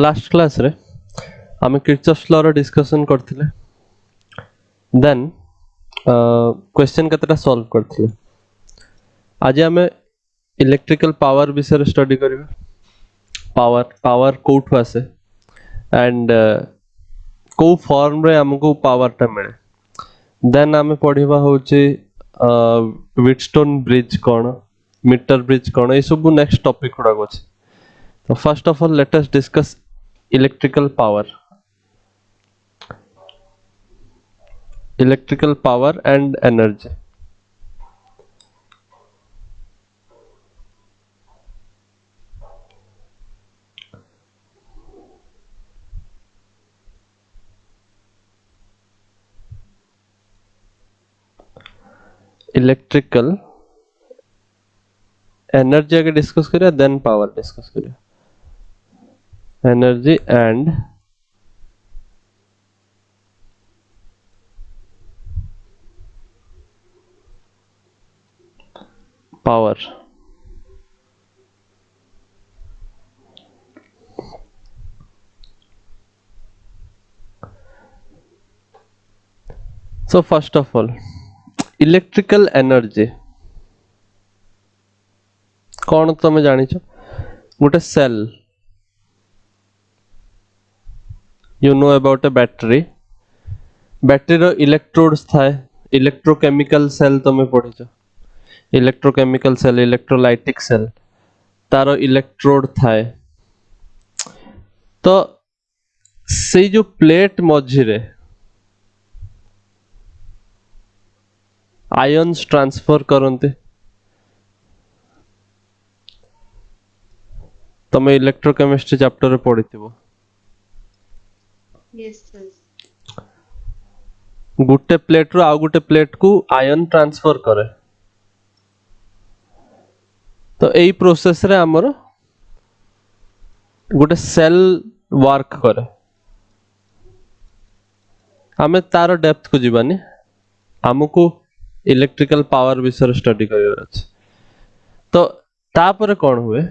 Last class रे आम Kirchhoff's law रो discussion करथिले देन क्वेश्चन केतटा सॉल्व करथिले। आज आम इलेक्ट्रिकल पावर विषय स्टडी करिवे। पावर कोठु आसे एंड को फॉर्म रे हमको पावर टा मिले। देन आम पढ़िबा होचे व्हीटस्टोन ब्रिज कोन, मीटर ब्रिज कोन, ए सब नेक्स्ट टॉपिक गुडा अछि। तो first of all let us discuss electrical power and energy. Electrical energy आगे डिस्कस करिया, देन पावर डिस्कस करिया। Energy and power. So first of all electrical energy कौन तुम जानिଛ? गोटे cell, you know about a battery. Battery रो electrodes थाए, electrochemical cell तुम पढ़िଛ। इलेक्ट्रोकेमिकल सेल, इलेक्ट्रोलाइटिक सेल, तारो इलेक्ट्रोड थाए। तो से जो प्लेट मझिरे आयन्स ट्रांसफर करते, तुम इलेक्ट्रोकेमिस्ट्री चैप्टर रे पढ़िथिबो। Yes sir. गुटे प्लेट रो आ गुटे प्लेट को आयन ट्रांसफर करे। तो एई प्रोसेस रे हमर गुटे सेल वर्क करे। हमें तार डेप्थ को जीवानी, हमको इलेक्ट्रिकल पावर विषय स्टडी करियर अछि। तो तापर कौन हुए,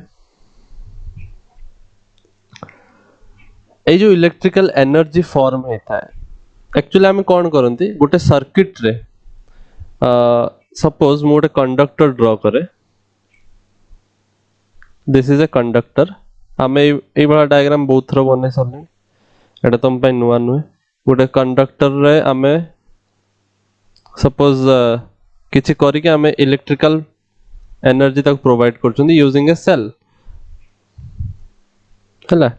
ए जो इलेक्ट्रिकल एनर्जी फॉर्म होता है, एक्चुअली हमें कौन करंती, गोटे सर्किट रे सपोज मु गोटे कंडक्टर ड्रॉ करे। This is a conductor. हमें ए वाला डायग्राम बहुत थरो बने सरले, एटा तुम पे नुआ नुए। गोटे कंडक्टर रे हमें सपोज किछि करी के हमें इलेक्ट्रिकल एनर्जी तक प्रोवाइड करछुंदी यूजिंग ए सेल हला।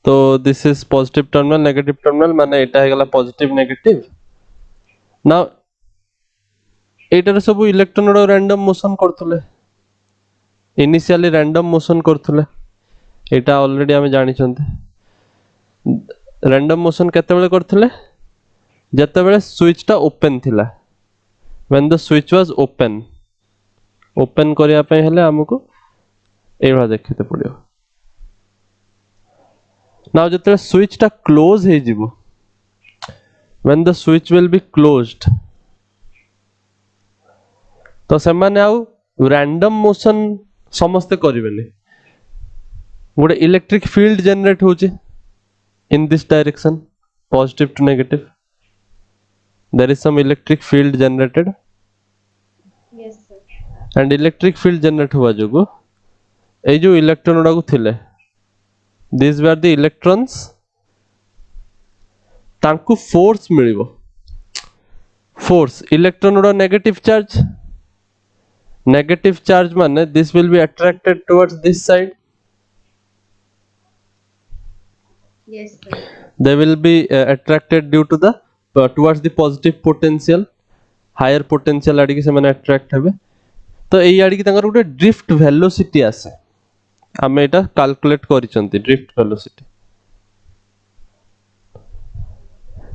तो this is positive terminal, negative terminal, माने एटा हे गला पॉजिटिव नेगेटिव। नाउ एटार सब इलेक्ट्रॉन रो रैंडम मोशन करथुले, इनिशियली रैंडम मोशन करथुले। एटा ऑलरेडी हमें जानि छन्ते। रैंडम मोशन केते बेले करथुले, जते बेले स्विच टा ओपन थिला। When the switch was open, open करिया पे हेले हमको एबा देखते पड़ियो। नाउ जते स्विच टा क्लोज हे जिवो, when the switch will be closed, तो से माने आउ रैंडम मोशन समस्त करिवेले। गोटे इलेक्ट्रिक फील्ड जनरेट होचे in this direction, positive to negative. There is some electric field generated. Yes sir. And electric field generate हुआ जोगो ए जो इलेक्ट्रॉन गुडा को थिले, दिस वर द इलेक्ट्रॉन्स, तांको फोर्स मिलिबो। फोर्स, इलेक्ट्रॉन गुडा नेगेटिव चार्ज, नेगेटिव चार्ज माने this will be attracted towards this side. Yes sir. They will be attracted due to the towards the positive potential, higher potential आड़ी की से माने attract हेबे। तो एई आड़ी की तांकर गुटे ड्रिफ्ट वेलोसिटी आसे, हमें एटा कैलकुलेट करिसंती ड्रिफ्ट वेलोसिटी।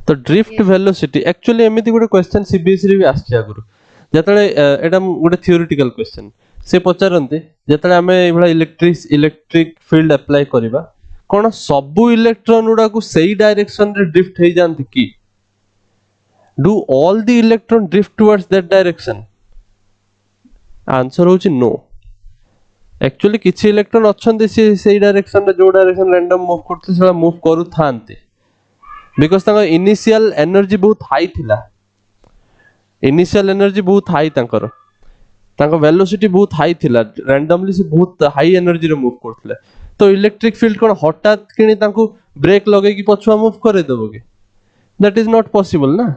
तो ड्रिफ्ट वेलोसिटी एक्चुअली एमिति गुटे क्वेश्चन सीबीएसई रे भी आछि आगुरु। जतले एटा गुटे थियोरेटिकल क्वेश्चन से पचारंती, जतले हमें एभला इलेक्ट्रिक फील्ड अप्लाई करिबा, कोन सबु इलेक्ट्रॉन गुडा को सही डायरेक्शन रे ड्रिफ्ट हे जानती की? Do all the electron drift towards that direction? Answer होची नो। एक्चुअली किछि इलेक्ट्रॉन अछंती से डायरेक्शन रे जो डायरेक्शन रैंडम मूव करते सेला मूव करू थांते बिकॉज़ तांका इनिशियल एनर्जी बहुत हाई थिला इनिशियल एनर्जी बहुत हाई तांकर तांका वेलोसिटी बहुत हाई थिला रैंडमली से बहुत हाई एनर्जी रे मूव करथले तो इलेक्ट्रिक फील्ड कोन हठात किनी तांको ब्रेक लगे कि पछुआ मूव करे देबो कि दैट इज नॉट पॉसिबल ना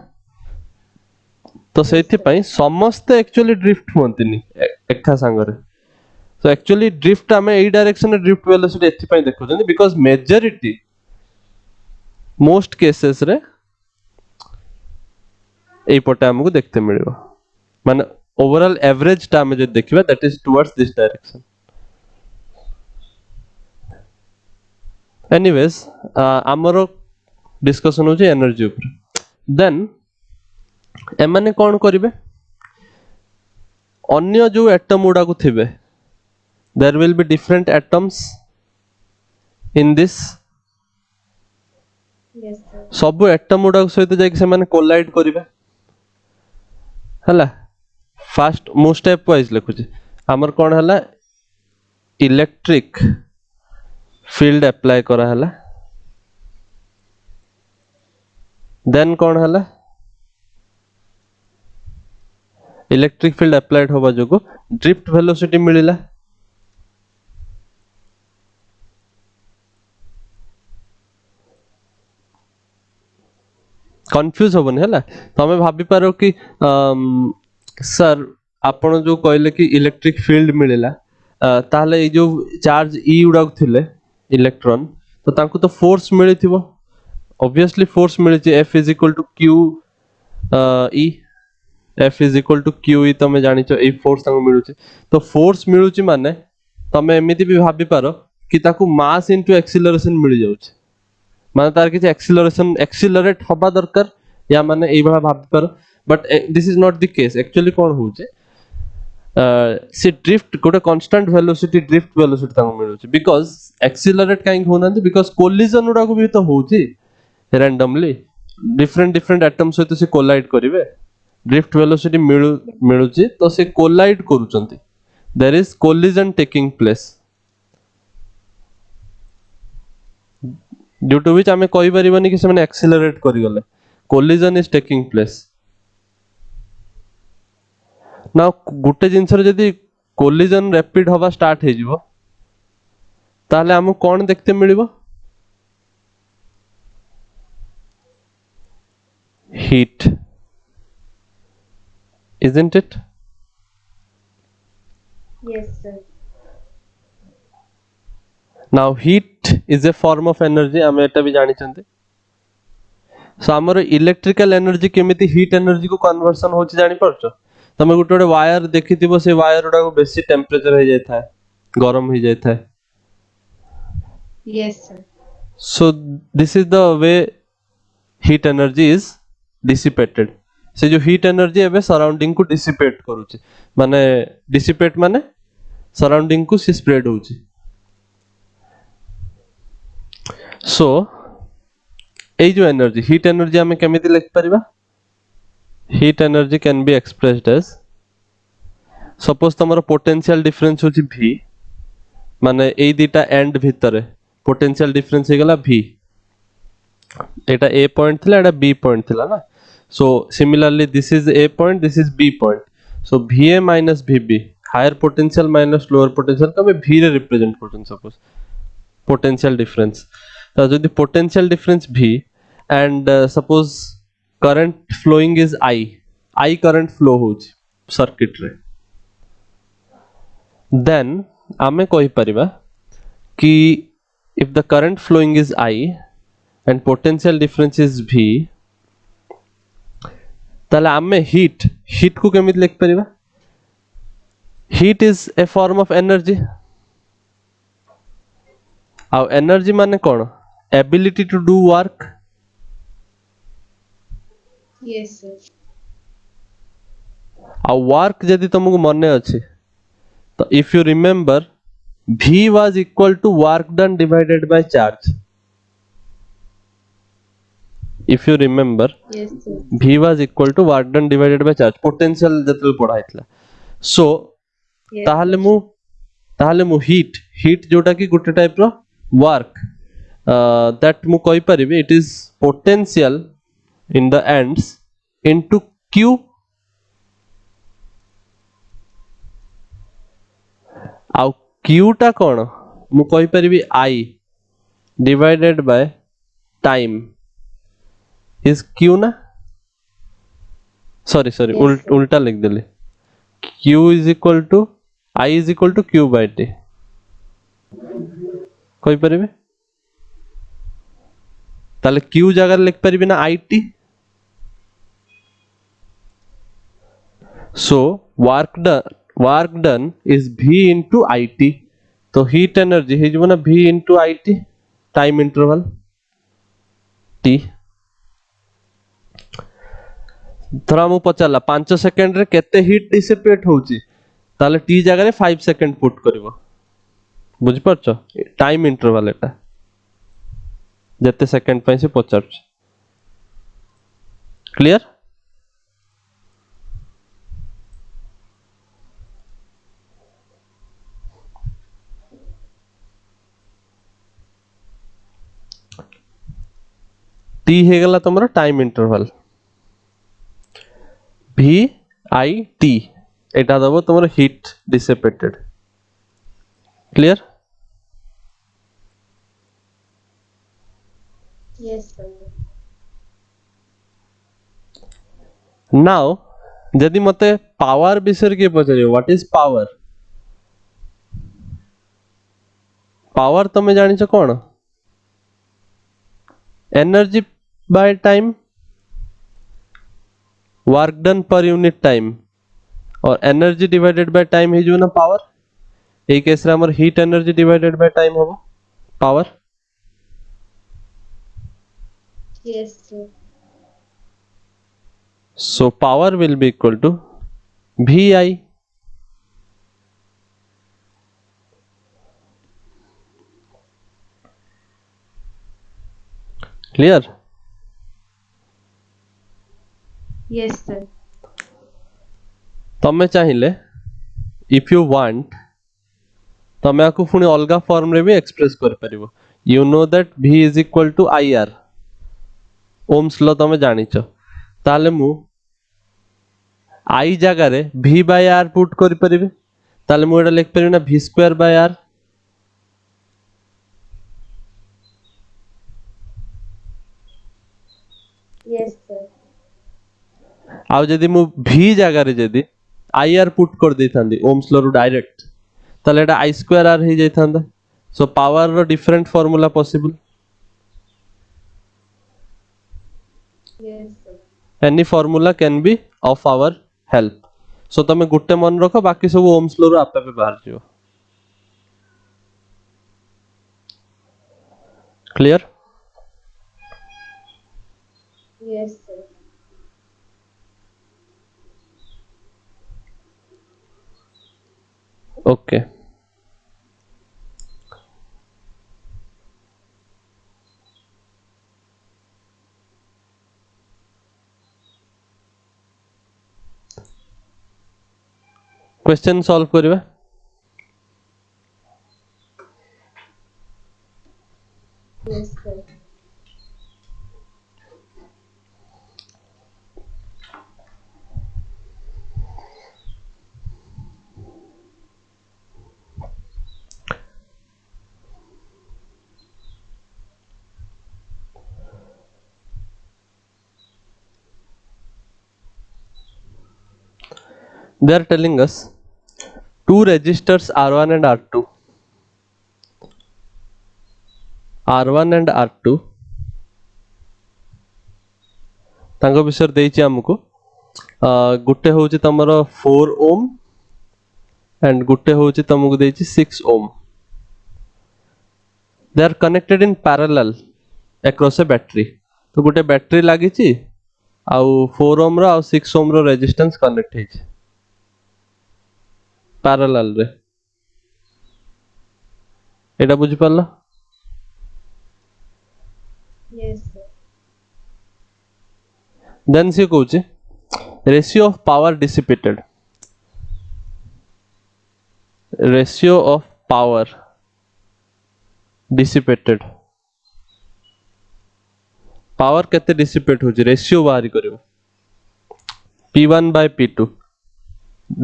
तो सेथि पई समस्त एक्चुअली ड्रिफ्ट होंतिनी एका संगरे so actually drift आमे एई डायरेक्शन रे ड्रिफ्ट वेलोसिटी एथि पई देखुछन बिकॉज़ मेजॉरिटी मोस्ट केसेस रे एई पटे हमकु देखते मिलिबो माने ओवरऑल एवरेज टा हम जे देखिबा that is towards this direction anyways हमरो डिस्कशन हो जे एनर्जी ऊपर देन एमाने कोन करिवे अन्य जो एटम उडा को थिबे there will be different atoms in this Yes, sir. सब एटम उडा सहित जाय से माने कोलाइड करिवे हला फास्ट मो स्टेप वाइज लिखुची हमर कोन हला इलेक्ट्रिक फील्ड अप्लाई करा हला देन कोन हला इलेक्ट्रिक फील्ड अप्लाइड होबा जोगो ड्रिफ्ट वेलोसिटी मिलिला कंफ्यूज होबनी है तमे भाभी पारो कि सर आपण जो कहले कि इलेक्ट्रिक फील्ड मिलिला ताहले ए जो चार्ज ई उडा थिले इलेक्ट्रॉन तो तांको तो फोर्स मिलिथिबो ऑब्वियसली फोर्स मिलि छि F = Q E F = Q E तमे जानि छ ए फोर्स तांको मिलु छि तो फोर्स मिलु छि माने तमे एमिति भी भाभी पारो कि ताको मास इनटू एक्सीलरेशन मिलि जाउ छि माने तार किछि एक्सीलरेशन एक्सीलरेट होबा दरकार या माने एई भला भाबी पारो but this is not the case actually कोन होउचे से ड्रिफ्ट गोटे कांस्टेंट वेलोसिटी ड्रिफ्ट वेलोसिटी ताको मिलु छि बिकॉज़ एक्सीलरेट काई होना बिकॉज़ कोलिजन उडा को भी तो होउची रैंडमली डिफरेंट एटम्स सहित से कोलाइड करिवे ड्रिफ्ट वेलोसिटी मिलु छि तो से कोलाइड करूचंती there is collision taking place due to which हमें कहि परिबनी कि से माने एक्सीलरेट करि गले collision is taking place now गुटे जिंस रे जदी कोलिजन रैपिड होबा स्टार्ट हे जिवो ताले हमु कोन देखते मिलिबो heat isn't it Yes, sir. now heat is a form of energy हम एटा भी जानि चंते सो हमर इलेक्ट्रिकल एनर्जी केमिति हीट एनर्जी को कन्वर्सन होछि जानि परछो तमे गुटे गुटे वायर देखिथिबो से वायर उडा को बेसी टेंपरेचर हे जाय थाए गरम हे जाय थाए Yes, sir. so this is the way heat energy is dissipated से जो हीट एनर्जी एबे सराउंडिंग को डिसिपेट करूची माने डिसिपेट माने सराउंडिंग को से स्प्रेड होची सो ए जो एनर्जी हीट एनर्जी हमें केमिति लिख परिबा heat energy can be expressed as suppose तमरो पोटेंशियल डिफरेंस होची V माने ए दीटा एंड भितरे पोटेंशियल डिफरेंस हे गला V एटा A पॉइंट थिला एटा B पॉइंट थिला ना so similarly this is A point this is B point so VA minus VB higher potential minus lower potential को हमें V रे represent करछन suppose potential difference तो जदि potential difference V and suppose current flowing is I current flow होछि circuit रे then आमे कहि परिबा कि if the current flowing is I and potential difference is V ताले आमे हीट को केमिति लिख परिबा heat is a form of energy आ एनर्जी माने कोन ability to do work Yes, sir. आ वर्क जदि तुमको मने अछि तो if you remember V was equal to work done divided by charge if you remember Yes, sir. V was equal to work done divided by charge potential जतल पढाइतला so Yes, ताहले sir. मु ताहले मु heat जोटा कि गोटे type row work that मु कहि परिबे it is potential in the ends into Q आउ Q टा कोन मु कहि परिबे I divided by time is Q ना सॉरी Yes, sir. उल्टा लिख देली Q is equal to I is equal to Q by T कहि परिबे ताले Q जगह लिख परिबे ना IT so work done is V into IT तो हीट एनर्जी हे जबो ना V into IT time interval T थोड़ा मु पचारला 5 सेकंड रे केते हीट डिसिपेट होउची ताले T जगह रे 5 सेकंड पुट करबो बुझि परछो टाइम इंटरवल एटा जते सेकंड पय से पचार क्लियर T हे गला तमरो time interval V I T एटा दबो तमरो heat dissipated clear Yes, sir. Now यदि मते पावर विषय के पचारियो व्हाट इज पावर पावर तमे जानिछ कोन energy by time work done per unit time और एनर्जी डिवाइडेड बाय टाइम हे जो ना पावर ए केस रे हमर heat energy divided by time होबो power Yes, sir. so power will be equal to VI clear Yes, sir. तमे चाहिए इफ यू वांट तमे आकु पुनी अलगा फॉर्म रे भी एक्सप्रेस कर परिबो you know that V is equal to IR Ohm's law तमे जानिचो ताले मु I जगह रे V बाय R पुट कर परिबे ताले मु एटा लिख परिबे ना V square by R Yes, sir. आउ जदि मु V जगह रे जदि IR पुट कर देथांदी ओम्स लॉ रु डायरेक्ट ताले एटा I स्क्वायर R हे जाइथांदा सो पावर रो different formula possible Yes, sir. any formula can be of our help so तमे गुट्टे मन रखो बाकी सब ओम्स लॉ रु आपे आपे बाहर जियो clear Yes, sir. Okay question solve करबा Yes, sir. they are telling us two resistors R1 and R2 R1 and R2 तांको विषय देइछि हमकु गुट्टे होउछि तमरो 4 ओम एंड गुट्टे होउछि तमकु देइछि 6 ohm they are connected in parallel across a battery तो गुटे बैटरी लागिछि आउ 4 ओम रो आउ 6 ओम रो रेजिस्टेंस कनेक्ट हेछि पैरेलल रे एटा बुझि पारला Yes, sir. देन से कहूछि ratio of power dissipated power dissipated power केते dissipate होची रेशियो बाहरी करियो P1 by P2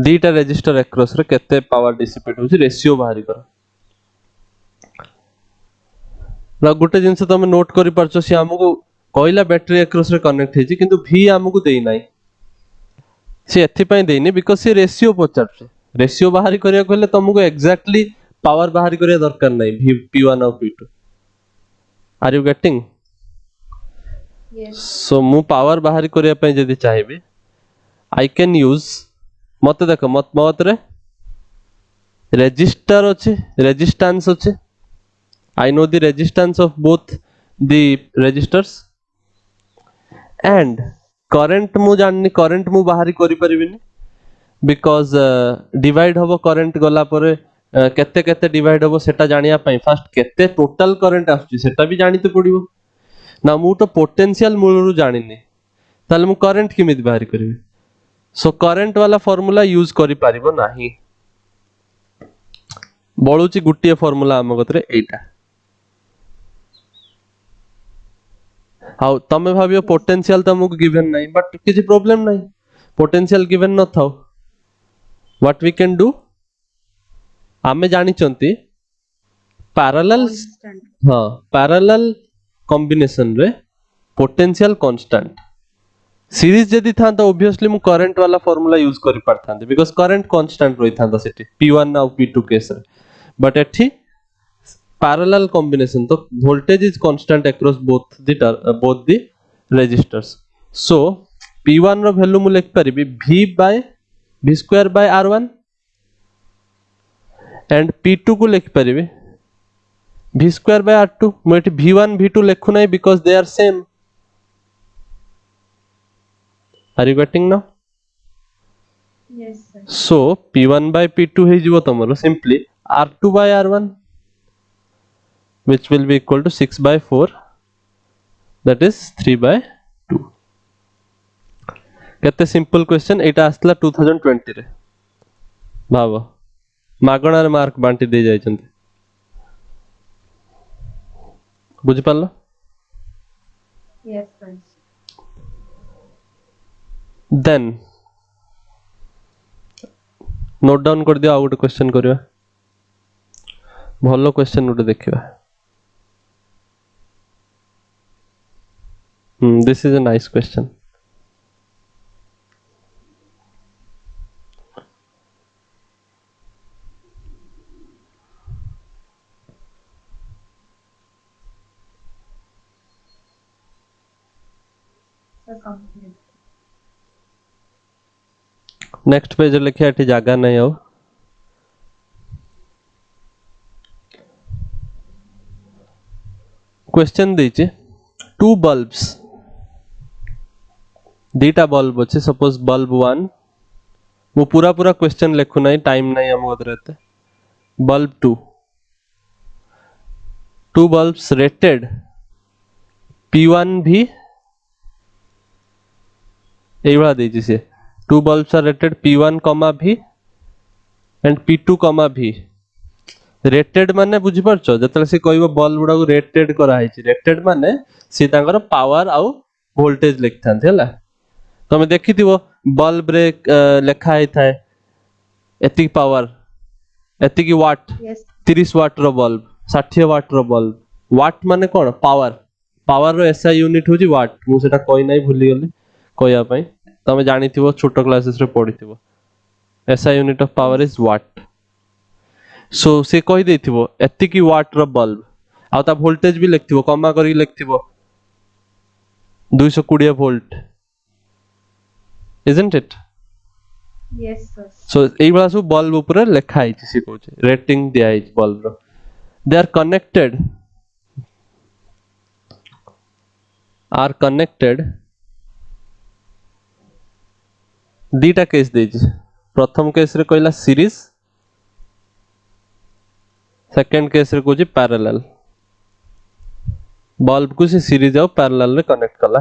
दीटा resistor across रे केते पावर डिसिपेट होची रेशियो बाहरी कर ना गुटे जिंस तमे नोट करि परछो से हमको कहला बैटरी अक्रॉस रे कनेक्ट हेची किंतु V हमको देई नाही से एथि पई देइनी बिकॉज़ से रेशियो पचारछे रेशियो बाहरी करिया कहले तुमको एग्जैक्टली पावर बाहरी करिया दरकार नाही V P1 और P2 are you getting Yes. So मु पावर बाहरी करिया पई जदी चाहेबी आई कैन यूज मत देखो मत रे रेजिस्टर अच्छे रेजिस्टेंस अच्छे I know the resistance of both the resistors and current मु जाननी करंट मु बाहरी करि परिबिनी बिकॉज डिवाइड हबो करंट गला परे केते केते डिवाइड हबो सेटा जानिया पई फर्स्ट केते टोटल करंट आछी सेटा भी जानिते पड़िबो ना मु तो पोटेंशियल मूलरू जानिनी ताले मु करंट किमित बाहरी करबी सो करंट वाला फॉर्मूला यूज करि पारिबो नाही बळुची गुटिए फॉर्मूला हम गतरे एटा हाउ तमे भाबियो पोटेंशियल तमको गिवन नाही बट किछि प्रॉब्लम नाही पोटेंशियल गिवन न थाउ व्हाट वी कैन डू आमे जानि चंती पैरेलल Constant. हां पैरेलल कॉम्बिनेशन रे पोटेंशियल कांस्टेंट सीरीज जदी था तो ऑब्वियसली मु करंट वाला फार्मूला यूज करि पारथांते बिकॉज़ करंट कांस्टेंट रही था सेठी P1 और P2 केस रे बट एठी पैरेलल कॉम्बिनेशन तो voltage is constant across both the resistors so P1 रो वैल्यू मु लिख परिबी V square by R1 and P2 को लिख परिबी V स्क्वायर बाय R2 मु एठी V1 V2 लिखु नाही because they are same are you getting now Yes, sir. so P1 by P2 है जीवो तमरो simply R2 by R1 which will be equal to 6 by 4 that is 3 by 2 केते simple question एटा आस्तला 2020 रे भाव मागणार mark बांटी दे जाय चंती बुझि पालो Yes, sir. Then note down कर दियो आ गोटे क्वेश्चन करिवा भलो क्वेश्चन गोटे देखिवा this is a nice question Sir, complete. Next page लिखिया एठी जागा नहीं हो क्वेश्चन दीची टू बल्ब्स दीटा बल्ब अच्छे सपोज बल्ब 1 वो पूरा पूरा क्वेश्चन लिखु नहीं टाइम नहीं हम रहते बल्ब 2 बल्ब्स रेटेड P1 भी यही वाला दीजिए से 2 bulbs are rated P1, V and P2, V rated माने बुझी परछो जतले से कहबो बल्ब गुडा को रेटेड करा है रेटेड माने से तांगर पावर आउ वोल्टेज लिखथांते हला तमे देखिथिबो बल्ब रे लेखा है थाए एति पावर एति की वाट Yes. 30 वाट रो बल्ब 60 वाट रो बल्ब वाट माने कोन पावर पावर रो एसआई यूनिट होजी वाट मु सेटा कोइ नै भूली गेली कोया पई तमे जानिथिबो छोटो क्लासेस रे पढिथिबो SI unit of power is watt so से कहि देथिबो एति की वाट रो बल्ब आ ता वोल्टेज भी लिखथिबो कमा करी लिखथिबो 220 volt isn't it Yes, sir. so ei bala सब बल्ब ऊपर लिखा है से कहूचे रेटिंग दिया है बल्ब रो दे आर कनेक्टेड दीटा केस देछि प्रथम केस रे कहला सीरीज सेकंड केस रे कहूची पैरेलल बल्ब को से सीरीज और पैरेलल रे कनेक्ट कला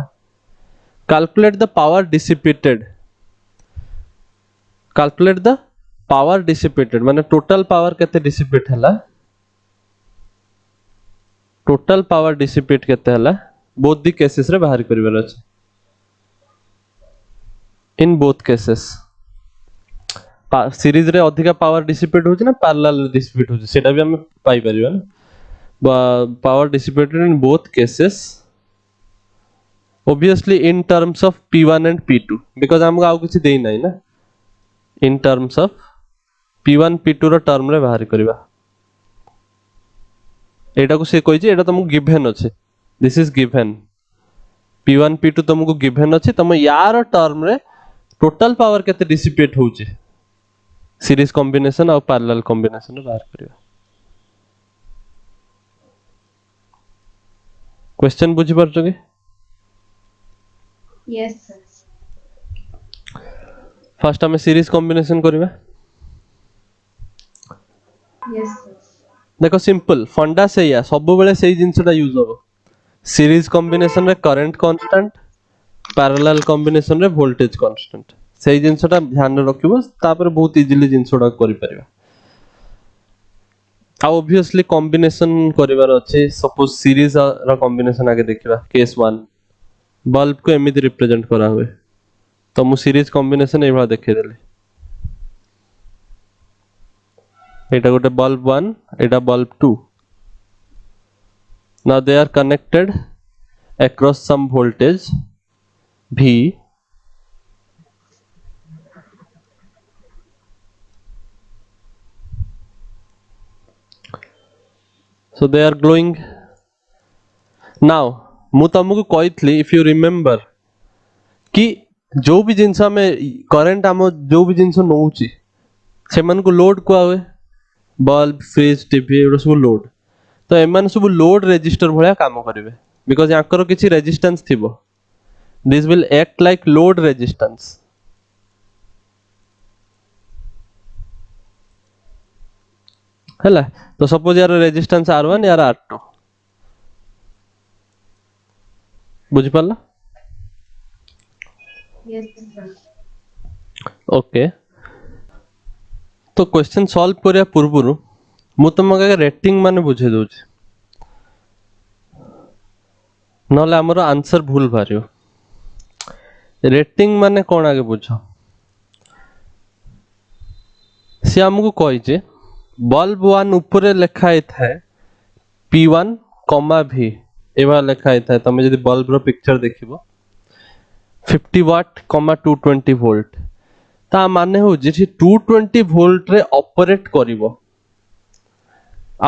calculate the power dissipated calculate the power dissipated माने टोटल पावर केते डिसिपेट हला टोटल पावर डिसिपेट केते हला बोथ दी केसेस रे बाहर करिवार अछि इन बोथ केसेस सीरीज रे अधिका पावर डिसिपेट होछि ना पैरेलल रे डिसिपेट होछि सेटा भी हम पाई परिबा ना power dissipated in both cases obviously in terms of p1 and p2 because हमको आउ किछि देई नै ना in terms of p1 p2 रो टर्म रे बाहर करिवा एटा को से कहि जे एटा तुमको गिवन अछि this is given p1 p2 तुमको गिवन अछि तुम यार टर्म रे टोटल पावर केते डिसिपेट होछि सीरीज कॉम्बिनेशन और पैरेलल कॉम्बिनेशन रे बाहर करिवा क्वेश्चन बुझि परछो कि Yes, sir. फर्स्ट हमें सीरीज कॉम्बिनेशन करिवा Yes, sir. देखो सिंपल फंडा से या सब बेले सेही जिंसटा यूज हो सीरीज कॉम्बिनेशन रे करंट कांस्टेंट पैरेलल कॉम्बिनेशन रे वोल्टेज कांस्टेंट सेही जिंसटा ध्यान रखिबो तापर बहुत इजीली जिंसटा करि परिबा आ ऑब्वियसली कॉम्बिनेशन करिवार अछि सपोज सीरीज रा कॉम्बिनेशन आगे देखिबा केस 1 बल्ब को एमिति रिप्रेजेंट करा हुए तो मु सीरीज कॉम्बिनेशन एभा देखै देली एटा गोटे bulb 1 Etah bulb 2 now they are connected across some voltage V so they are glowing now मु तुमको कहितली इफ यू रिमेंबर कि जो भी जिंस में करंट आम जो भी जिंस नौची से मन को लोड को आवे बल्ब फ्रिज टीवी एरो सब लोड तो एमान सब लोड रेजिस्टर भलिया काम करिवे बिकॉज़ याकर किछि रेजिस्टेंस थिबो this will act like load resistance हला तो सपोज यार रेजिस्टेंस R1 यार R2 बुझ पाला Yes, sir. ओके तो क्वेश्चन सॉल्व करिया पूर्वरु मु तुमके रेटिंग माने बुझे दोछि नले हमर आंसर भूल भारियो रेटिंग माने कोन आगे बुझो से हमको कहि जे बल्ब 1 ऊपर लिखा था P1, V एवा लिखा था तमे जदि बल्ब रो पिक्चर देखिबो 50 वाट, 220 वोल्ट ता माने हो जे 220 वोल्ट रे ऑपरेट करिवो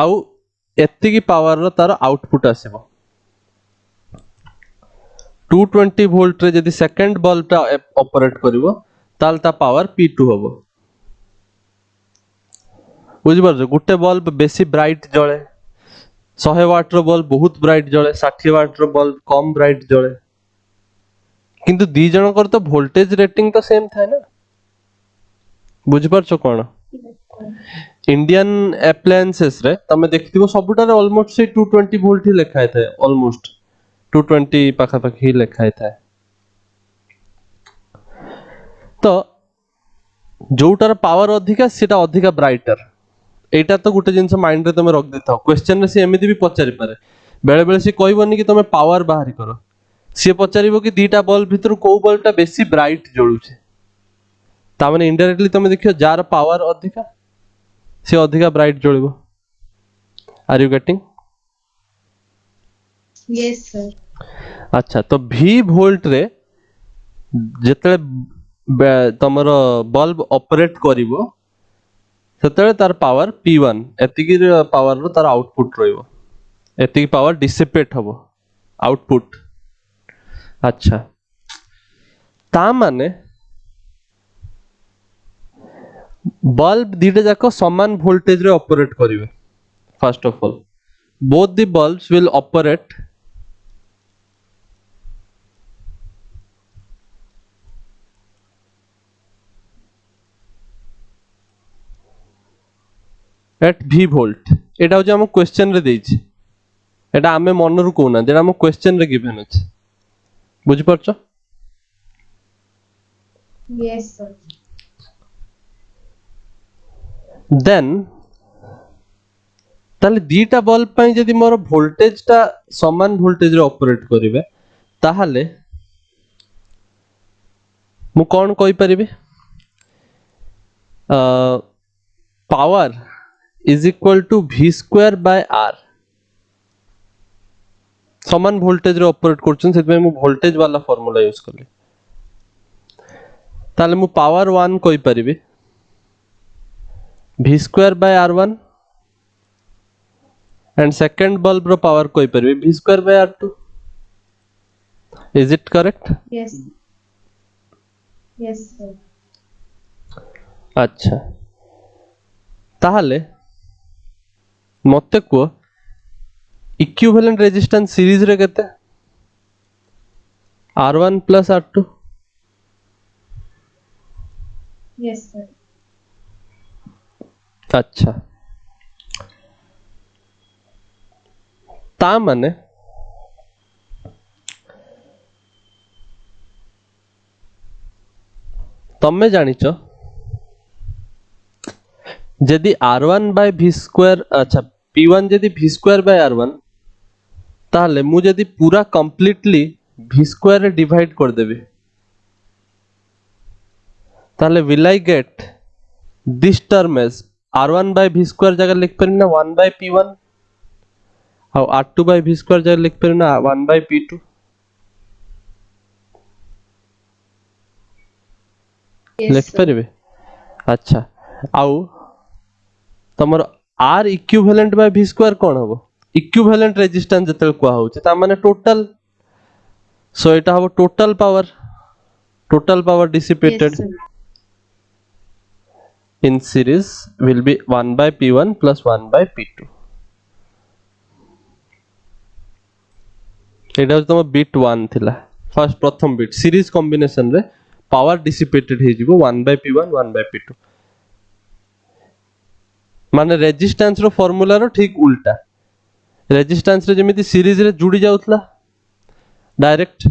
आउ एत्ति की पावर रो तार आउटपुट आसीबो 220 वोल्ट रे जदि सेकंड बल्ब ता ऑपरेट करिवो ताल ता पावर P2 होबो बुझि परछो गुटे बल्ब बेसी ब्राइट जळे 100 वाट रो बल्ब बहुत ब्राइट जळे 60 वाट रो बल्ब कम ब्राइट जळे किंतु दी जण कर तो वोल्टेज रेटिंग तो सेम थाए ना बुझि परछो कोन Yes, sir. इंडियन एप्लायंसेस रे तमे देखिथिबो सबुटारे ऑलमोस्ट से 220 वोल्ट ही लिखाय थाए ऑलमोस्ट 220 पाखा पाखी ही लिखाय थाए तो जोटार पावर अधिका सेटा अधिका ब्राइटर एटा तो गुटे जिंस माइंड रे तमे रख देथाओ क्वेश्चन रे से एमिति भी पचारि पारे बेले बेले से कहबोनी कि तमे पावर बाहरी करो से पचारिबो कि दीटा बल्ब भितर को बल्बटा बेसी ब्राइट जळुछे ता माने इनडायरेक्टली तमे देखियो जार पावर अधिका से अधिका ब्राइट जळिबो are you getting Yes, sir. अच्छा तो V वोल्ट रे जेतले तमरो बल्ब ऑपरेट करिवो सेतले तार पावर P1 एतिकी पावर रो तार आउटपुट रहिबो एतिकी पावर डिसिपेट हबो आउटपुट अच्छा ता माने बल्ब दीटा जाको समान वोल्टेज रे ऑपरेट करिवे first of all both the bulbs will operate at V volt एटा हो हम क्वेश्चन रे देछि एटा हमें मनरु कोना जेटा हम क्वेश्चन रे गिवन अछि बुझि परछो Yes, sir. देन ताले दीटा बल्ब ପାଇଁ ଯଦି ମୋର ଭୋल्टेज ଟା ସମାନ ଭୋल्टेज ରେ ଅପରେट କରିବେ ତାହେଲେ ମୁଁ କଣ କହି ପାରିବି power is equal to v square by r समान वोल्टेज रे ऑपरेट करछन सेतबे मु वोल्टेज वाला फार्मूला यूज करली ताले मु पावर 1 कहि परिबी v square by r1 and second bulb रो पावर कहि परिबी v square by r2 is it correct Yes. Yes, sir. अच्छा ताहले मते को इक्विवेलेंट रेजिस्टेंस सीरीज रे केते R1 plus R2 Yes, sir. अच्छा ता माने तमे जानिच जदि R1 बाय v स्क्वायर अच्छा P1 जदि v स्क्वायर बाय R1 ताहले मु जदि पूरा कंप्लीटली v स्क्वायर रे डिवाइड कर देबी ताहले will I get this term as R1 by v square जगह लिख परिम ना 1 बाय P1 और R2 बाय v स्क्वायर जगह लिख परिम ना 1 बाय P2 Yes, लिख sir. परिबे अच्छा आउ तमर R equivalent by v square कोन हबो इक्विवेलेंट रेजिस्टेंस जतल को होउचे ता माने टोटल सो एटा हबो total power Yes, dissipated sir. in series will be 1 by P1 plus 1 by P2 एटा तम बिट 1 थिला फर्स्ट प्रथम बिट सीरीज कॉम्बिनेशन रे पावर डिसिपेटेड हे जिवो 1 by P1 1 by P2 माने रेजिस्टेंस रो फार्मूला रो ठीक उल्टा रेजिस्टेंस रे जेमिति सीरीज रे जुडी जाउतला डायरेक्ट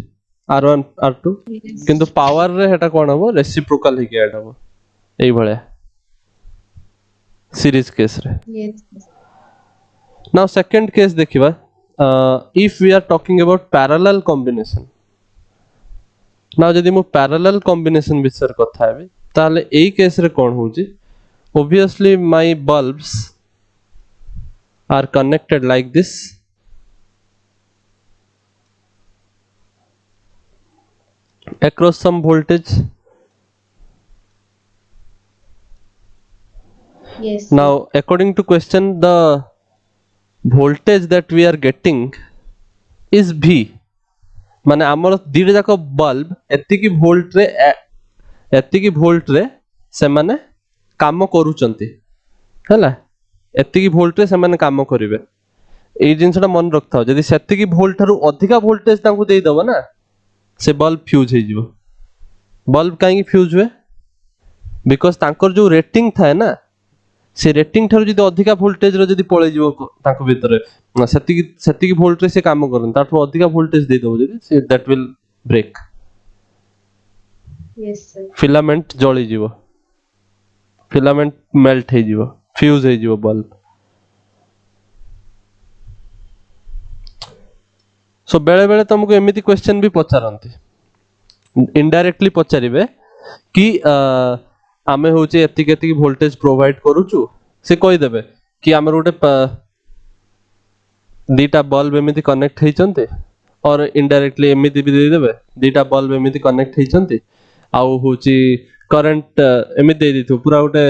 R1 R2 Yes. किंतु पावर रे हेटा कोन हबो रेसिप्रोकल हे के ऐड हबो एई भळया सीरीज केस रे Yes, sir. now second case देखिबा if we are talking about parallel combination now जदि मु parallel combination विषय कथा हेबी ताले एई केस रे कोन होउची obviously my bulbs are connected like this across some voltage Yes, sir. now according to question the voltage that we are getting is V माने हमर दीड जाक बल्ब एतिकी वोल्ट रे से माने काम करूचंती हैला एतिकी वोल्ट रे से माने काम करिवे एई जिंसटा मन रखथाओ जदि सेतिकी वोल्ट थारु अधिका वोल्टेज तांकु देई दबो ना से बल्ब फ्यूज हे जिवो बल्ब काहे फ्यूज हुए बिकॉज़ तांकर जो रेटिंग थाए ना से रेटिंग ठारु जदि अधिका वोल्टेज रो जदि पळे जिवो तांको भितरे सेतिकी वोल्ट रे से काम करन ताठु अधिका वोल्टेज देई दबो जदि से that will break Yes, sir. Filament जळी जिवो फिलामेंट मेल्ट हे जिवो फ्यूज हे जिवो बल्ब सो बेले बेले तुमको एमिति क्वेश्चन भी पचारंती इनडायरेक्टली पचारिबे कि आमे होचे एतिक एतिक वोल्टेज प्रोवाइड करूचु से कहि देबे कि हमर गोटे दीटा बल्ब एमिति कनेक्ट हेचंते और इनडायरेक्टली एमिति भी दे देबे दीटा बल्ब एमिति कनेक्ट हेचंते आउ होची करंट एमिति दे दिथो पूरा गोटे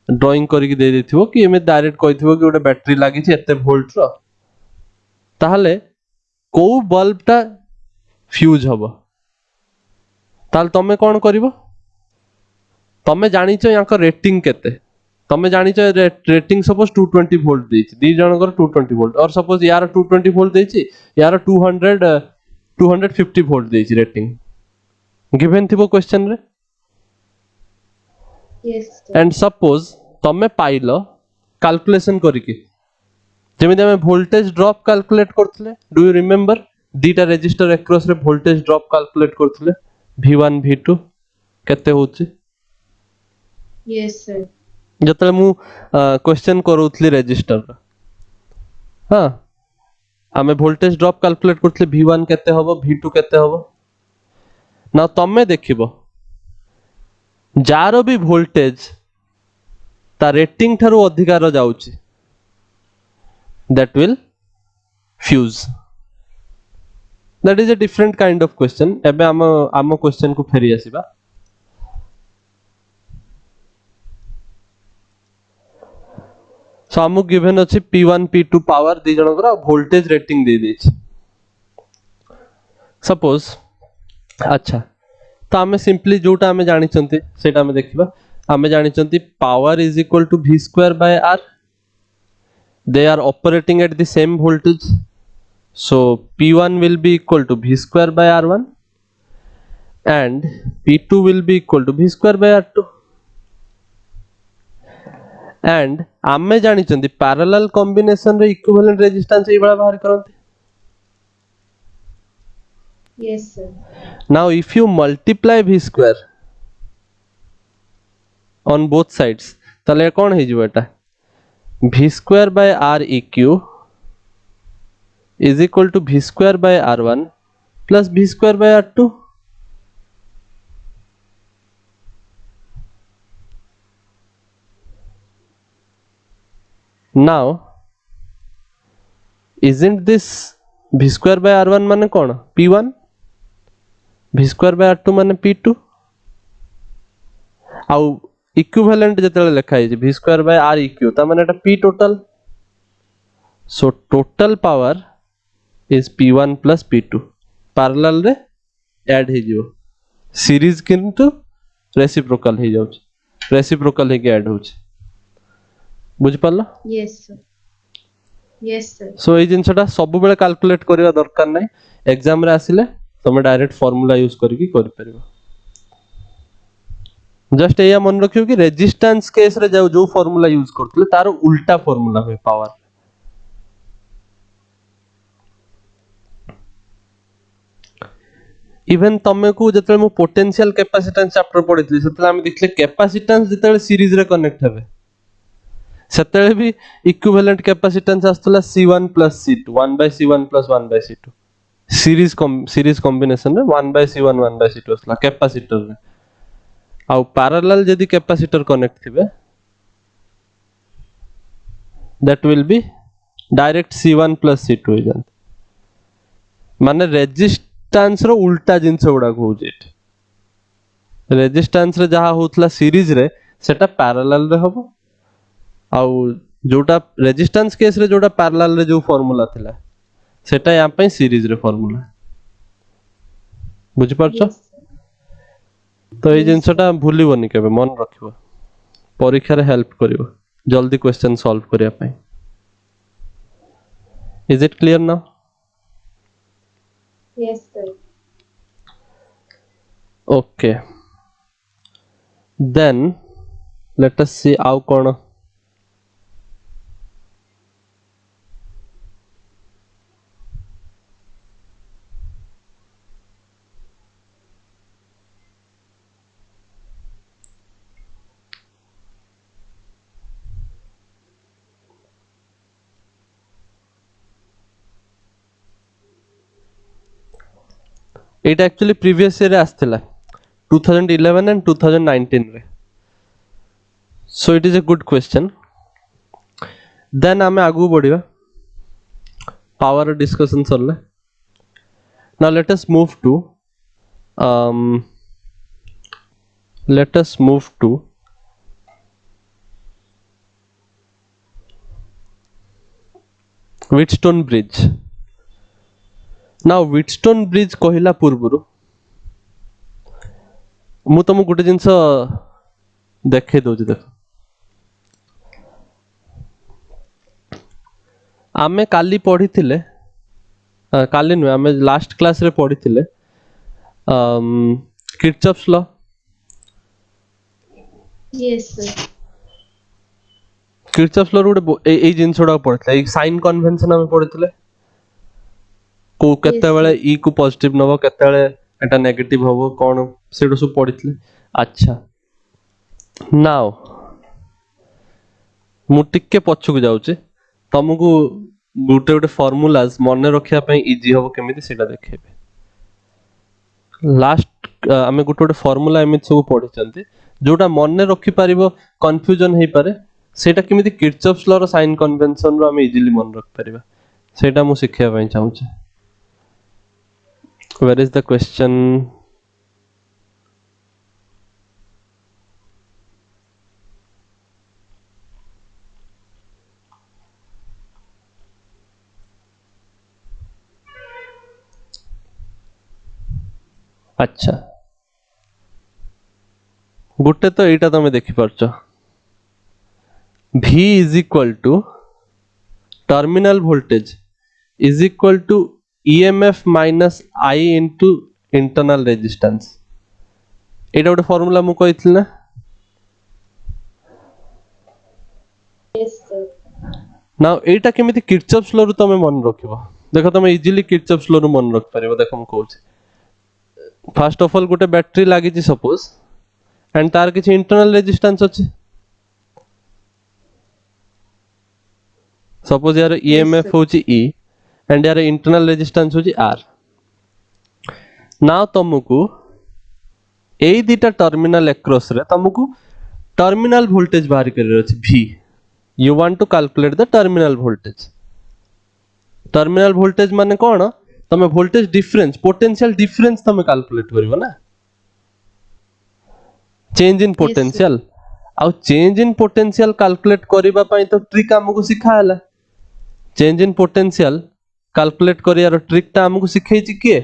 ड्राइंग करिक दे दिथिबो कि एमिति डायरेक्ट कहिथिबो कि गोटे बैटरी लागि छि एते वोल्ट रो ताहले को बल्ब टा फ्यूज हबो ताल तमे कोन करिवो तमे जानिचो याकर रेटिंग केते तमे जानिचो रेटिंग सपोज 220 वोल्ट देछि दी जनकर 220 वोल्ट और सपोज यार 220 वोल्ट देछि यार 250 वोल्ट देछि रेटिंग गिवन थिबो क्वेश्चन रे Yes, sir. एंड सपोज तमे पाइलो कैलकुलेशन करिके जेमिति हमें वोल्टेज ड्रॉप कैलकुलेट करथले डू यू रिमेंबर दीटा रेजिस्टर अक्रॉस रे वोल्टेज ड्रॉप कैलकुलेट करथले V1 V2 केते होछि Yes, sir. जतले मु क्वेश्चन करूथली रेजिस्टर हाँ आमे वोल्टेज ड्रॉप कैलकुलेट करथले V1 केते हबो V2 केते हबो ना तमे देखिबो जारो भी वोल्टेज ता रेटिंग ठारू अधिकार जाउची that will fuse that is a different kind of question एबे आम क्वेश्चन को फेरी आसीबा सो आमु गिवन अछि P1 P2 पावर दी जनकर वोल्टेज रेटिंग दे देछि सपोज अच्छा तो आमे सिंपली जोटा आमे जानि चंती सेटा आमे देखिबा आमे जानि चंती power is equal to V square by R they are operating at the same voltage so P1 will be equal to V square by R1 and P2 will be equal to V square by R2 and आमे जानि चंदी parallel combination रे equivalent resistance एई बड़ा बाहर करंती Yes, sir. now if you multiply V square on both sides ताले कोन हे जिवो एटा V square by R eq is equal to V square by R1 plus V square by R2 now isn't this V square by R1 माने कोन P1 V square by R2 माने P2 आउ equivalent जतले लिखा है V square by R eq ता माने एटा P total so total power is P1 plus P2 parallel रे add हे जिवो series किंतु रेसिप्रोकल हे जाउछ रेसिप्रोकल हे के ऐड होछ बुझ पालो Yes, sir. Yes, sir. सो ए जिंसटा सब बेले कैलकुलेट करिवा दरकार नै एग्जाम रे आसिले तमे डायरेक्ट फार्मूला यूज करके करि परिबो जस्ट एया मन रखियो कि रेजिस्टेंस केस रे जो फार्मूला यूज करथले तार उल्टा फार्मूला है पावर इवन तमे को जतले मु पोटेंशियल कैपेसिटेंस चैप्टर पढितली सेतले हम देखले कैपेसिटेंस जतले सीरीज रे कनेक्ट हेबे सेतले भी इक्विवेलेंट कैपेसिटेंस आस्तला C1 plus C2 1 by C1 plus 1 by C2 series combination रे 1 by C1 1 by C2 आस्तला capacitor रे आउ पैरेलल जदी कैपेसिटर कनेक्ट थिबे that will be direct C1 plus C2 हो जात माने रेजिस्टेंस रो उल्टा जिंस गुडा होउछ रेजिस्टेंस रे जहा होतला सीरीज रे सेटा पैरेलल रे होबो आउ जोटा रेजिस्टेंस केस रे जोटा पैरेलल रे जो फार्मूला थिला सेटा या पे सीरीज रे फार्मूला बुझि परछो Yes, sir. तो ए जिंसटा भूलिबोनी केबे मन रखिबो परीक्षा रे हेल्प करिवो जल्दी क्वेश्चन सॉल्व करिया पई is it clear now Yes, sir. okay then let us see आउ कोन एटा एक्चुअली प्रीवियस ईयर रे आस्थिला 2011 एंड 2019 रे so it is a good question then आमे आगु बढ़िबा पावर डिस्कशन सरले now let us move to Wheatstone bridge now Wheatstone bridge कहिला पूर्वरु मु तुम गोटे जिनस देखे दउछि देख आमे काली पढ़ी थिले काली नु आमे लास्ट क्लास रे पढ़ी थिले Kirchhoff's law Yes, sir. Kirchhoff's law रे ए जिनसडा पढ़थले ए साइन कन्वेंशन आमे पढ़िथिले को केते बेले ई को पॉजिटिव नबो केते बेले एटा नेगेटिव होबो कोन सेडो सब पढ़िथिले अच्छा नाउ ମୁଁ ଟିକେ ପଛକୁ ଯାଉଛି ତମକୁ ଗୋଟେ ଗୋଟେ ଫର୍ମୁଲାସ୍ ମନେ ରଖିବା ପାଇଁ ଇଜି ହବ କେମିତି ସେଇଟା ଦେଖେଇବି। ଲାଷ୍ଟ ଆମେ ଗୋଟେ ଗୋଟେ ଫର୍ମୁଲା ଏମିତି ସବୁ ପଢିଛନ୍ତି ଯୋଉଟା ମନେ ରଖିପାରିବ କନଫ୍ୟୁଜନ ହେଇପାରେ ସେଇଟା କେମିତି କିର୍ଚଫ୍ସ ଲର ସାଇନ୍ କନଭେନସନ ରୁ ଆମେ ଇଜିଲି ମନେ ରଖିପାରିବା ସେଇଟା ମୁଁ ଶିଖିବା ପାଇଁ ଚାହୁଁଛି। Where is the question? अच्छा गोटे तो एटा तमे देखि पारछ V is equal to terminal voltage is equal to EMF minus I into internal resistance एटा गोटे फॉर्मूला मु कहितल ना Yes, sir. नाउ एटा केमिति किर्चॉफ्स लॉ रु तमे मन रखिबो देखो तमे इजीली किर्चॉफ्स लॉ रु मन रख परिबो देखो मु कहूची फर्स्ट ऑफ ऑल गोटे बैटरी लागि छि सपोज एंड तार किछि इंटरनल रेजिस्टेंस अछि सपोज यार EMF sir. होची E एंड यार इंटरनल रेजिस्टेंस होची R नाउ तुमको एई दिटा टर्मिनल अक्रॉस रे तुमको टर्मिनल वोल्टेज बाहर कर अछि V you want to calculate the terminal voltage माने कोन तमे वोल्टेज डिफरेंस पोटेंशियल डिफरेंस तमे कैलकुलेट करबो ना चेंज इन पोटेंशियल आउ चेंज इन पोटेंशियल कैलकुलेट करबा पई तो ट्रिक हमको सिखाला चेंज इन पोटेंशियल कैलकुलेट करियार ट्रिक ता हमको सिखैछि के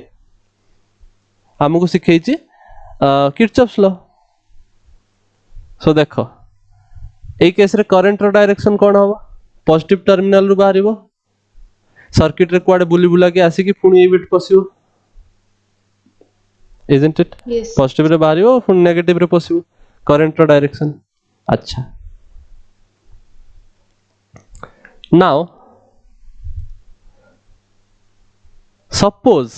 हमको सिखैछि किर्चॉफ्स लॉ सो देखो ए केस रे करंट रो डायरेक्शन कोन होबो पॉजिटिव टर्मिनल रु बाहरिबो सर्किट रे कुआडे बुली बुला के आसी कि पुनी ए बिट पसिबो isn't it Yes. पॉजिटिव रे बाहरिबो पुनी नेगेटिव रे पसिबो करंट रो डायरेक्शन अच्छा नाउ सपोज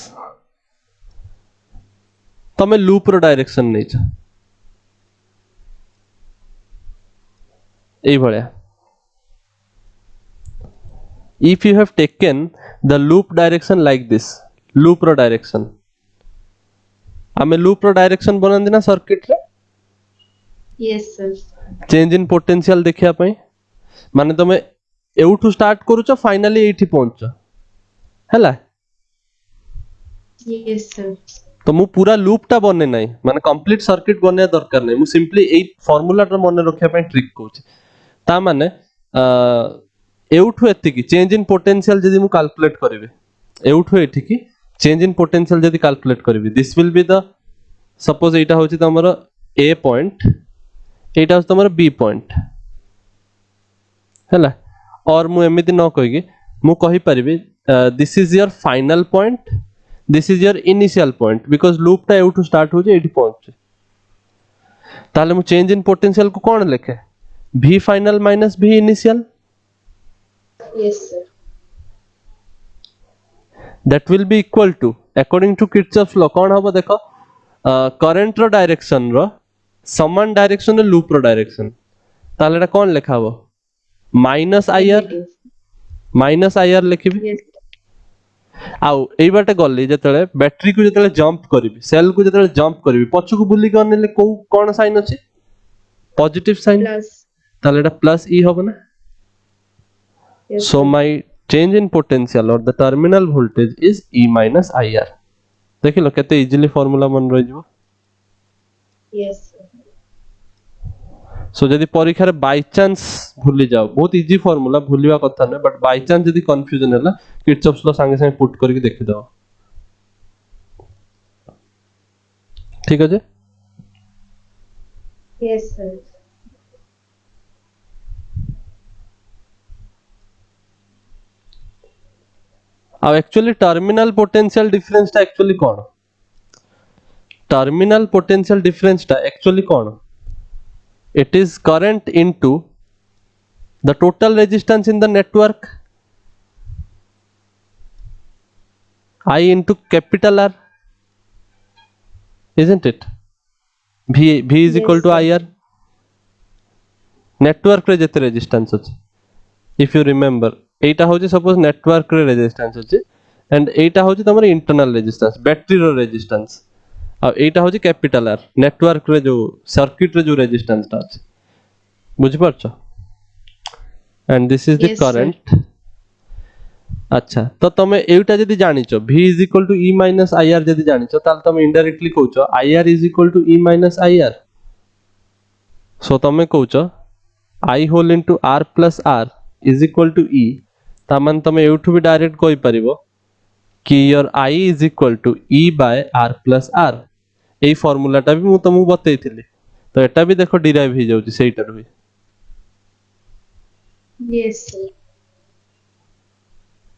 तमे लूप रो डायरेक्शन नै छ एई भलिया if you have taken the loop direction like this loop रो डायरेक्शन आमे लूप रो डायरेक्शन बनांदी ना सर्किट रे Yes, sir. Change in potential देखिया पई माने तमे एउठू स्टार्ट करूछ फाइनली एठी पहुंच हैला Yes, sir. तो मु पूरा लूप टा बने नाही माने कंप्लीट सर्किट बने दरकार नाही मु सिंपली एई फार्मूला टा मने रखिया पई ट्रिक कहूछ ता माने एउठू एतिकी चेंज इन पोटेंशियल जदी मु कैलकुलेट करबे एउठू एठिकी चेंज इन पोटेंशियल जदी कैलकुलेट करबे this will be the suppose एटा होची तमरो ए पॉइंट एटा होची तमरो बी पॉइंट हैला और मु एमिति न कहिगी मु कहि परिबे this is your final point this is your initial point because loop टा एउठू स्टार्ट हो जे एठी पहुंचे ताले मु चेंज इन पोटेंशियल को कोन लिखे v final minus v initial Yes, sir. that will be equal to according to Kirchhoff's law कोन हबो देखो करंट रो डायरेक्शन रो समान डायरेक्शन रो लूप रो डायरेक्शन ताले एटा कोन लिखा हबो minus IR Negative. Minus IR लिखिबी Yes. आउ एई बाटे गल्ली जेतले बैटरी को जेतले जंप करबी सेल को जेतले जंप करबी पछु को बुली के अनेले को कोन साइन अछि पॉजिटिव साइन Plus. ताले एटा प्लस ई हबो ना Yes, so sir. my change in potential or the terminal voltage is E minus IR देखिलो केते इजीली फार्मूला मन रहि जबो Yes, sir. सो जदी परीक्षा रे बाय चांस भूली जाओ बहुत इजी फार्मूला भूलिवा कथा नै बट बाय चांस जदी कंफ्यूजन होला किर्चॉफ्स लॉ संगे संगे पुट करके देखि दो ठीक है जे Yes, sir. अब एक्चुअली टर्मिनल पोटेंशियल डिफरेंस ता एक्चुअली कोन टर्मिनल पोटेंशियल डिफरेंस ता actually cone it is current into the total resistance in the network I into capital R isn't it v is Yes, equal to sir. IR network रे जेते resistance अछि if you remember एटा होची suppose network रे resistance अछि and एटा होची तमर internal resistance battery रो resistance आ एटा होची capital R network रे जो सर्किट रे जो रेजिस्टेंस ता अछि बुझि परछ and this is the Yes, sir. Current अच्छा तो तमे एटा जदी जानिचो v is equal to e minus ir जदी जानिचो ताल तमे इनडायरेक्टली कहउचो ir is equal to e minus ir so तमे कहउचो i whole into r plus r is equal to e तामान तमे एउठु भी डायरेक्ट कहि परिबो कि your i is equal to e by r plus r एई फार्मूलाटा भी मु तमु बतैथिली तो एटा भी देखो डिराइव हो जाउची सेइटार भी Yes, sir.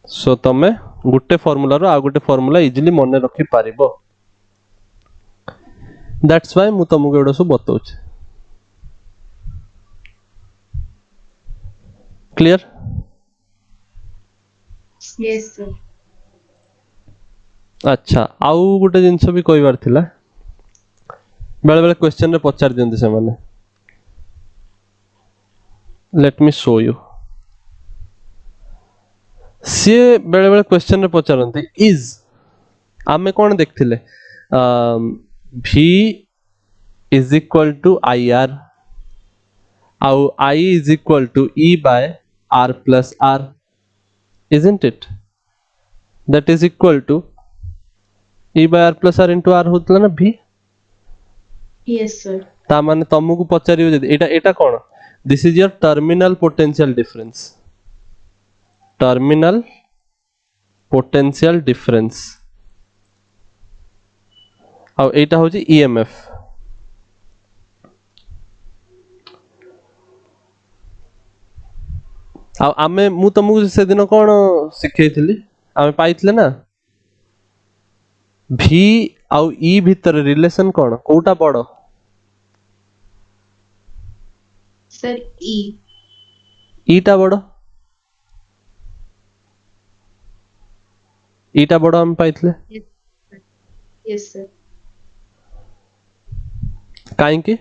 सो तमे गुटे फार्मूला रो आ गुटे फार्मूला इजीली मने रखि पारिबो दैट्स व्हाई मु तमु एडो सब बतौछ क्लियर Yes, sir. अच्छा आउ गुटे जिंस भी कहबार थिला बेले बेले क्वेश्चन रे पचार दियंती से माने लेट मी शो यू सी बेले बेले क्वेश्चन रे पचारंती इज आमे कोन देखथिले v is equal to ir आउ I is equal to e by r plus r isn't it that is equal to e by r plus r into r होतला ना v Yes, sir. ता माने तमको पचारियो जदी एटा एटा कोन this is your terminal potential difference terminal potential difference आउ एटा होची emf आ आमे मु तमको से दिन कोन सिखैथिली आमे पाइथिले ना v आउ e भीतर रिलेशन कोन कोटा बडो Sir, E. e टा बडो e टा बडो हम पाइथिले Yes, sir. Yes, sir. काहे कि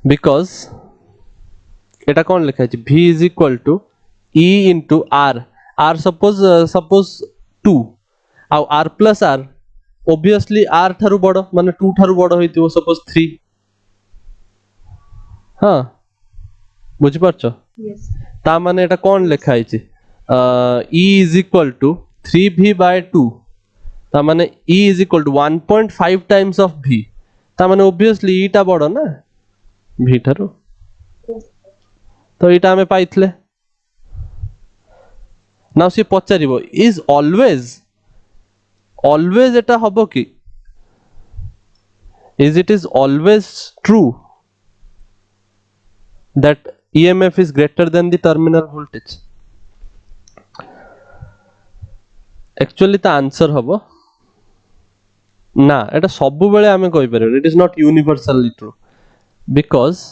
बिकॉज़ एटा कोन लिखा अछि v is equal to e into r r suppose 2 आ r plus r obviously r थारु बडो माने 2 थारु बडो होइतिबो सपोज 3 हां बुझि परछो Yes. ता माने एटा कोन लिखा आइछि e is equal to 3v by 2 ता माने e is equal to 1.5 times of v ता माने obviously e टा बडो ना v थारु Yes. तो एटा हमें पाइथले नाउ सी पचारिबो इज ऑलवेज एटा हबो कि is always true that emf is greater than the terminal voltage actually ता आंसर हबो ना एटा सब बेले हमें कहि परबो it is not universally true because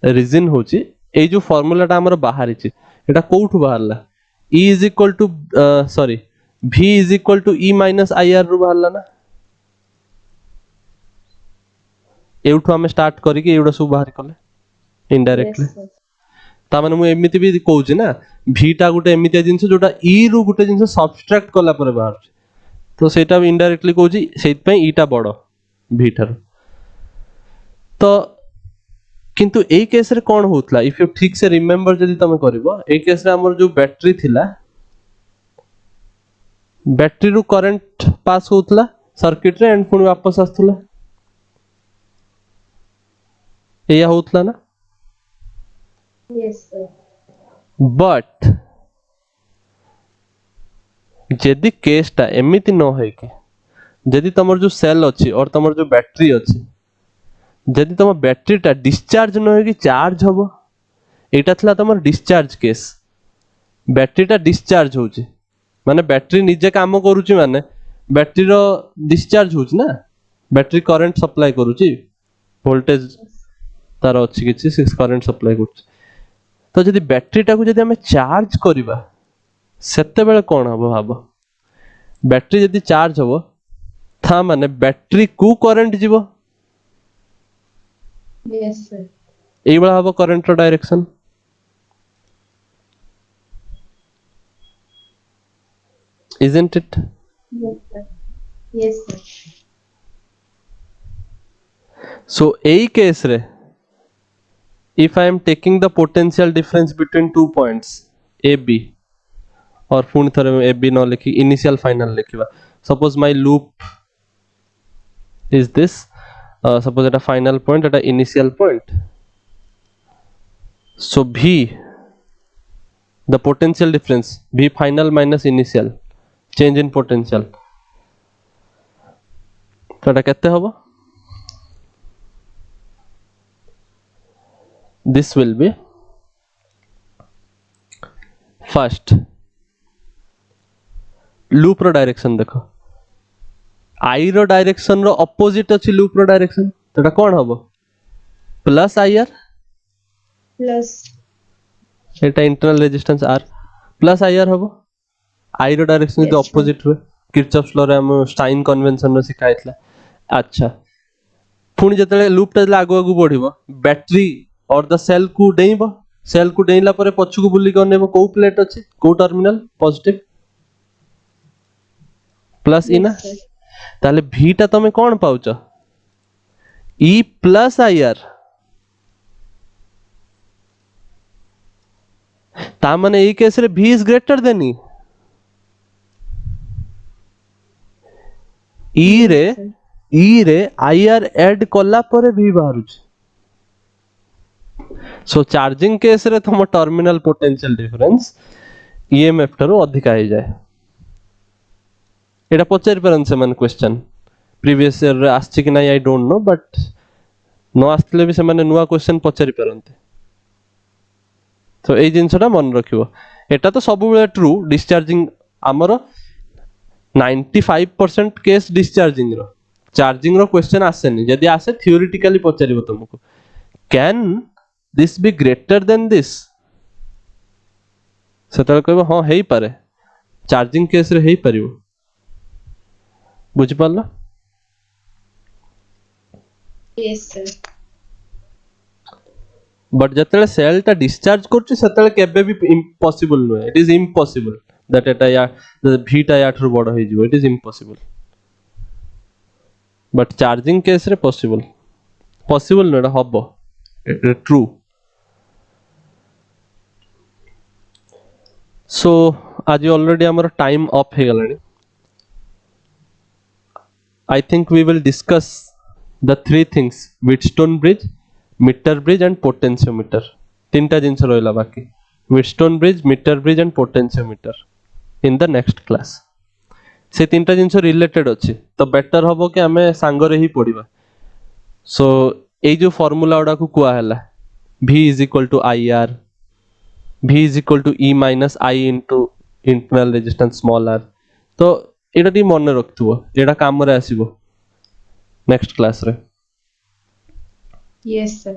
reason होची ए जो फार्मूलाटा हमर बाहर छि एटा कोउठु बाहरला e is equal to sorry v is equal to e minus ir रु बाहरला ना एउठु हमें स्टार्ट करी कि एउडा सब बाहर कले इनडायरेक्टली Yes, sir. ता माने मु एमिति भी कहूची ना v टा गुटे एमिति जिंस जोटा e रु गुटे जिंस सब्सट्रैक्ट कला परे बाहर तो सेटा भी इनडायरेक्टली कहूची सेत पय e टा बडो v थार तो किंतु ए केस रे कोन होतला इफ यू ठीक से रिमेंबर जदी तमे करबो ए केस रे हमर जो बैटरी थिला बैटरी रु करंट पास होतला सर्किट रे एंड पुनी वापस आस्तला एया होतला ना Yes, sir. बट जदी केस टा एमिति न होय कि जदी तमर जो सेल अछि और तमर जो बैटरी अछि जदी तम बैटरी टा डिस्चार्ज न होय कि चार्ज हबो एटा थला तमर डिस्चार्ज केस बैटरी टा डिस्चार्ज होची माने बैटरी निजे काम करूची माने बैटरी रो डिस्चार्ज होची ना बैटरी करंट सप्लाई करूची वोल्टेज तार अछि किछि सिक्स करंट सप्लाई करूची तो जदी बैटरी टा को जदी हमें चार्ज करिबा सेते बेले कोन हबो भाबो बैटरी जदी चार्ज हबो था माने बैटरी को करंट जीवो Yes, sir. एई बळा हबो करंट रो direction isn't it? Yes, sir. Yes, sir. So এই case রে if I am taking the potential difference between 2 points a b or पुणी थरे a b न लिखी initial final लिखिबा suppose my loop is this suppose এটা final point এটা initial point so v the potential difference v final minus initial change in potential তো এটা কেতে হবো this will be first loop रो direction देखो i रो direction रो ऑपोजिट अछि लूप रो डायरेक्शन तो এটা कोन हबो प्लस ir Plus. এটা internal resistance r plus ir हबो i रो डायरेक्शन Yes, जो sir. ऑपोजिट हुए किरचॉफ्स लॉ रे हम स्टाइन कन्वेंशन रो सिखाइतला अच्छा पुणी जतले लूप टा आगु आगु बढ़िबो बैटरी और द सेल को डेइबो सेल को डेइला परे पछु को बुली करनेबो को प्लेट अछि को टर्मिनल पॉजिटिव प्लस इ ना Yes, sir. ताले v टा तमे कोन पाउचो e प्लस ir ता माने এই केस रे v is greater than e e रे Yes, sir. e रे ir ऐड कला परे v बाहरुछ सो चार्जिंग केस रे तम टर्मिनल पोटेंशियल डिफरेंस emf ठारो अधिक आइ जाय एटा पचारि परन से मन क्वेश्चन प्रीवियस ईयर रे आछि कि नाही I don't know but no आस्तले भी से माने नुवा क्वेश्चन पचारि परन्ते तो এই জিনিসটা মনে রাখিবো এটা তো সবুବେଳେ ট্রু ডিসচার্জিং ଆମର 95% কেস ডিসচার্জিং ର চার্জিং ର क्वेश्चन आसेनी यदि आसे थियोरेटिकली पचारिबो तुमको can this be greater than this सेतल कहबो हां हेई पारे चार्जिंग केस रे हेई परिबो बुझि पारला Yes, sir. बट जतले सेल टा डिस्चार्ज करछि सेतले केबे भी impossible no it is impossible that एटा या v टा या ठर बड होई जिवो it is impossible but charging case रे पॉसिबल पॉसिबल नो एटा हबो ट्रू सो आज ऑलरेडी हमर टाइम अप हे गलानी I think we will discuss the three things Wheatstone bridge, meter bridge and potentiometer. तीनटा जिनस रहिला बाकी Wheatstone bridge, meter bridge and potentiometer in the next class. से तीनटा जिनस रिलेटेड अछि तो बेटर हबो कि हमें सांग रे ही पढिबा सो ए जो फार्मूला ओडा को कुआ हला v is equal to ir v is equal to e minus I into internal resistance small r तो एटा टी मन रखथुबो एटा काम रे आसीबो नेक्स्ट क्लास रे Yes, sir.